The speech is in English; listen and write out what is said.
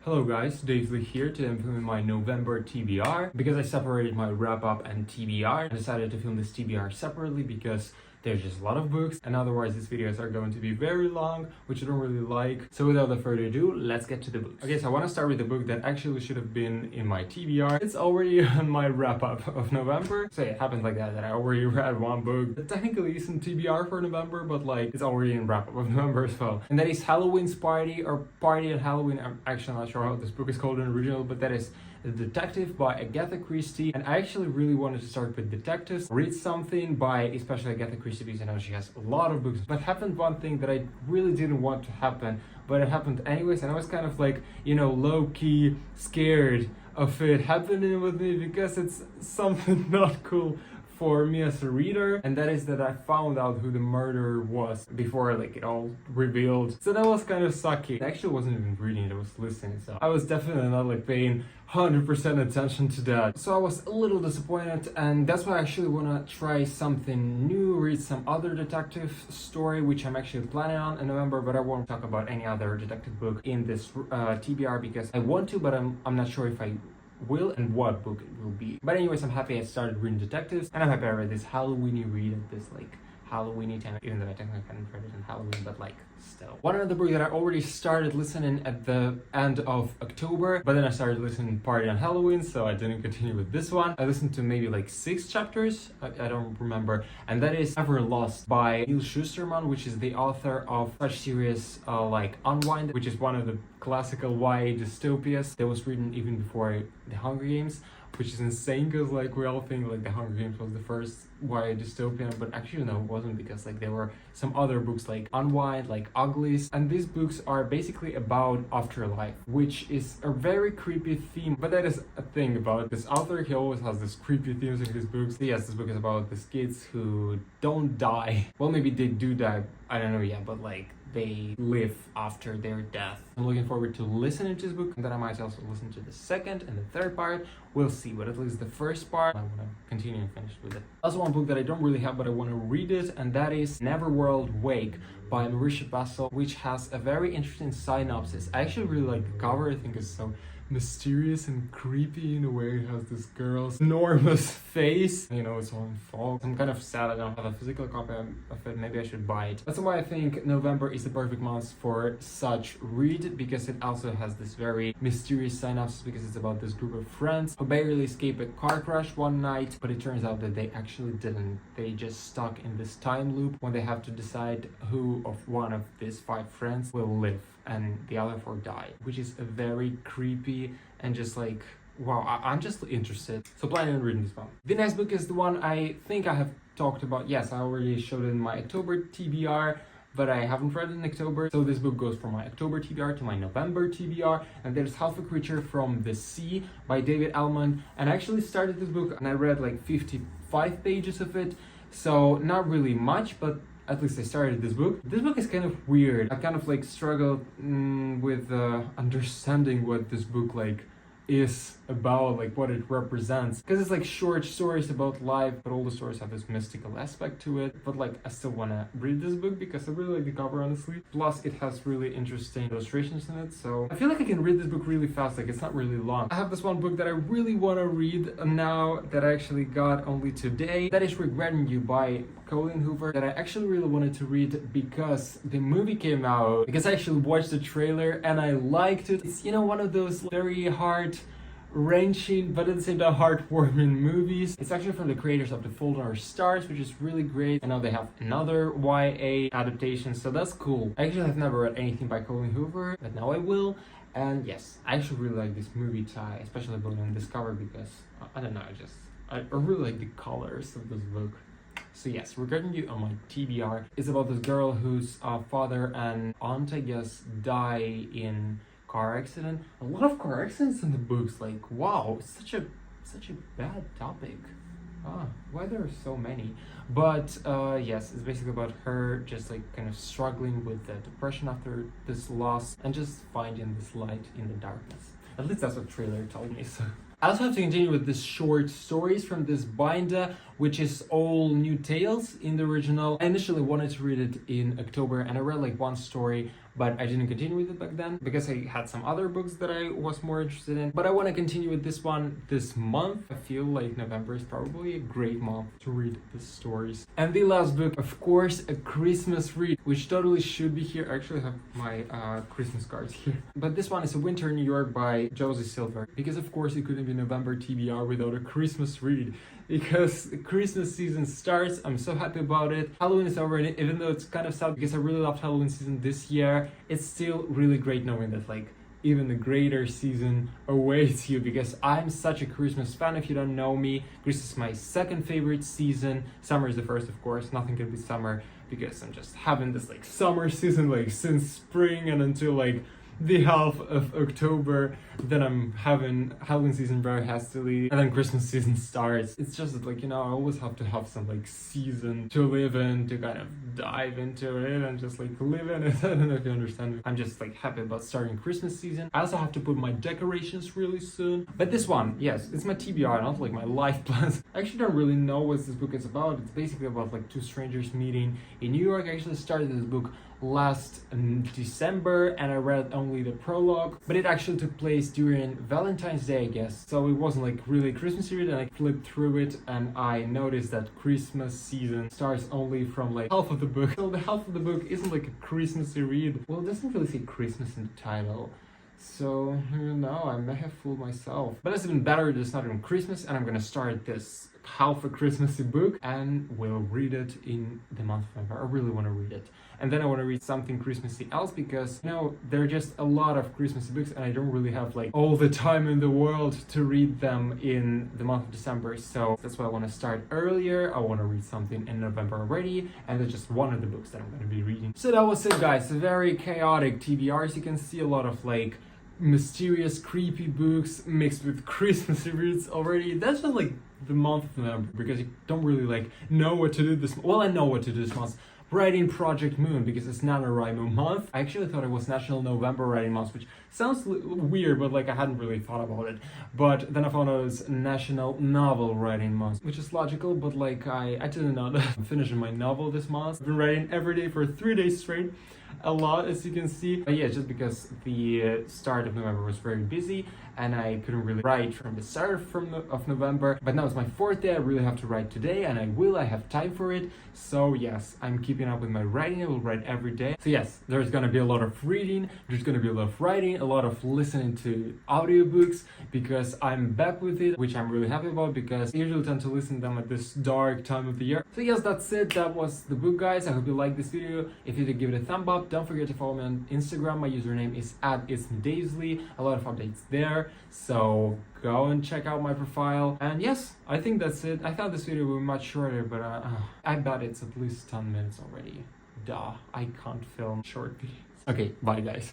Hello guys, Dave Lee here. Today I'm filming my November TBR. Because I separated my wrap-up and TBR, I decided to film this TBR separately because there's just a lot of books and otherwise these videos are going to be very long, which I don't really like. So without further ado, let's get to the books. Okay, so I want to start with the book that actually should have been in my TBR. It's already on my wrap-up of November. So it happens like that I already read one book that technically isn't TBR for November, but like it's already in wrap-up of November as well. And that is Halloween's Party, or Party at Halloween. I'm actually not sure how this book is called in original, but that is The Detective by Agatha Christie. And I actually really wanted to start with detectives, read something by especially Agatha Christie because I know she has a lot of books. But happened one thing that I really didn't want to happen, but it happened anyways, and I was kind of like, you know, low-key scared of it happening with me because it's something not cool for me as a reader, and that is that I found out who the murderer was before like it all revealed. So that was kind of sucky. I actually wasn't even reading it, I was listening, so I was definitely not like paying 100% attention to that. So I was a little disappointed, and that's why I actually want to try something new, read some other detective story, which I'm actually planning on in November, but I won't talk about any other detective book in this TBR because I want to, but I'm not sure if I will and what book it will be. But anyways, I'm happy I started reading detectives, and I'm happy I read this Halloweeny read at this like Halloweeny time, even though I technically hadn't read it in Halloween, but like still. One other book that I already started listening at the end of October, but then I started listening Party on Halloween, so I didn't continue with this one. I listened to maybe like 6 chapters, I don't remember, and that is Everlost by Shusterman, which is the author of such series like Unwind, which is one of the classical YA dystopias that was written even before The Hunger Games, which is insane because like we all think like The Hunger Games was the first YA dystopian, but actually no, it wasn't, because like there were some other books like Unwind, like Uglies, and these books are basically about afterlife, which is a very creepy theme. But that is a thing about this author, he always has this creepy themes in his books. Yes, this book is about these kids who don't die. Well, maybe they do die, I don't know yet, but like they live after their death. I'm looking forward to listening to this book, and then I might also listen to the second and the third part. We'll see, but at least the first part I want to continue and finish with it. Also, one book that I don't really have but I want to read it, and that is Neverworld Wake by Marisha Pessl, which has a very interesting synopsis. I actually really like the cover. I think it's so mysterious and creepy in a way. It has this girl's enormous face, you know, it's all in fog. I'm kind of sad I don't have a physical copy of it. Maybe I should buy it. That's why I think November is the perfect month for such read, because it also has this very mysterious synopsis, because it's about this group of friends who barely escape a car crash one night, but it turns out that they actually didn't. They just stuck in this time loop when they have to decide who of one of these 5 friends will live and the other 4 die, which is a very creepy and just like, wow, I'm just interested. So planning on reading this one. The next book is the one I think I have talked about. Yes, I already showed it in my October TBR, but I haven't read it in October. So this book goes from my October TBR to my November TBR, and there's Half a Creature from the Sea by David Almond. And I actually started this book and I read like 55 pages of it, so not really much, but at least I started this book. This book is kind of weird. I kind of like struggled with understanding what this book like is about, like what it represents, because it's like short stories about life, but all the stories have this mystical aspect to it. But like I still want to read this book because I really like the cover, honestly, plus it has really interesting illustrations in it, so I feel like I can read this book really fast. Like it's not really long. I have this one book that I really want to read now that I actually got only today. That is Regretting You by Colleen Hoover, that I actually really wanted to read because the movie came out, because I actually watched the trailer and I liked it. It's, you know, one of those very heart-wrenching but at the same time heartwarming movies. It's actually from the creators of The Fault in Our Stars, which is really great. I know they have another YA adaptation, so that's cool. I actually have never read anything by Colleen Hoover, but now I will. And yes, I actually really like this movie tie, especially about on this cover, because I don't know, I really like the colors of this book. So yes, Regretting You on my TBR is about this girl whose father and aunt, I guess, die in car accident. A lot of car accidents in the books, like wow, such a bad topic. Why there are so many? But yes, it's basically about her just like kind of struggling with the depression after this loss and just finding this light in the darkness. At least that's what the trailer told me, so. I also have to continue with this short stories from this binder, which is all new tales in the original. I initially wanted to read it in October, and I read like one story, but I didn't continue with it back then because I had some other books that I was more interested in. But I want to continue with this one this month. I feel like November is probably a great month to read the stories. And the last book, of course, a Christmas read, which totally should be here. I actually have my Christmas cards here. But this one is A Winter in New York by Josie Silver, because of course it couldn't be November TBR without a Christmas read, because the Christmas season starts. I'm so happy about it. Halloween is over, and even though it's kind of sad because I really loved Halloween season this year, it's still really great knowing that like even the greater season awaits you, because I'm such a Christmas fan. If you don't know me, Christmas is my second favorite season. Summer is the first, of course. Nothing can be summer because I'm just having this like summer season like since spring and until like the half of October. Then I'm having Halloween season very hastily, and then Christmas season starts. It's just that, like, you know, I always have to have some like season to live in, to kind of dive into it and just like live in it. I don't know if you understand me. I'm just like happy about starting Christmas season. I also have to put my decorations really soon. But this one, yes, it's my TBR, not like my life plans. I actually don't really know what this book is about. It's basically about like two strangers meeting in New York. I actually started this book last December and I read only the prologue, but it actually took place during Valentine's Day, I guess, so it wasn't like really Christmas read. And I flipped through it and I noticed that Christmas season starts only from like half of the book, so the half of the book isn't like a Christmassy read. Well, it doesn't really say Christmas in the title, so you know, I may have fooled myself. But it's even better that it's not even Christmas, and I'm gonna start this half a Christmassy book and we'll read it in the month of November. I really want to read it. And then I want to read something Christmassy else, because, you know, there are just a lot of Christmassy books and I don't really have like all the time in the world to read them in the month of December. So that's why I want to start earlier. I want to read something in November already, and that's just one of the books that I'm going to be reading. So that was it, guys. A very chaotic TBR. As you can see, a lot of like mysterious, creepy books mixed with Christmas reads already. That's just like the month of November, because you don't really like know what to do this month. Well, I know what to do this month. Writing Project Moon, because it's NaNoWriMo month. I actually thought it was National November Writing Month, which sounds weird, but like I hadn't really thought about it. But then I found out it was National Novel Writing Month, which is logical, but like I didn't know that. I'm finishing my novel this month. I've been writing every day for 3 days straight. A lot, as you can see. But yeah, just because the start of November was very busy and I couldn't really write from the start of November. But now it's my 4th day. I really have to write today, and I have time for it. So yes, I'm keeping up with my writing. I will write every day. So yes, there's gonna be a lot of reading, there's gonna be a lot of writing, a lot of listening to audiobooks, because I'm back with it, which I'm really happy about, because I usually tend to listen to them at this dark time of the year. So yes, that's it. That was the book, guys. I hope you liked this video. If you did, give it a thumb up. Don't forget to follow me on Instagram. My username is @itsmedaisley. A lot of updates there, so go and check out my profile. And yes, I think that's it. I thought this video would be much shorter, but I bet it's at least 10 minutes already. Duh, I can't film short videos. Okay, bye guys.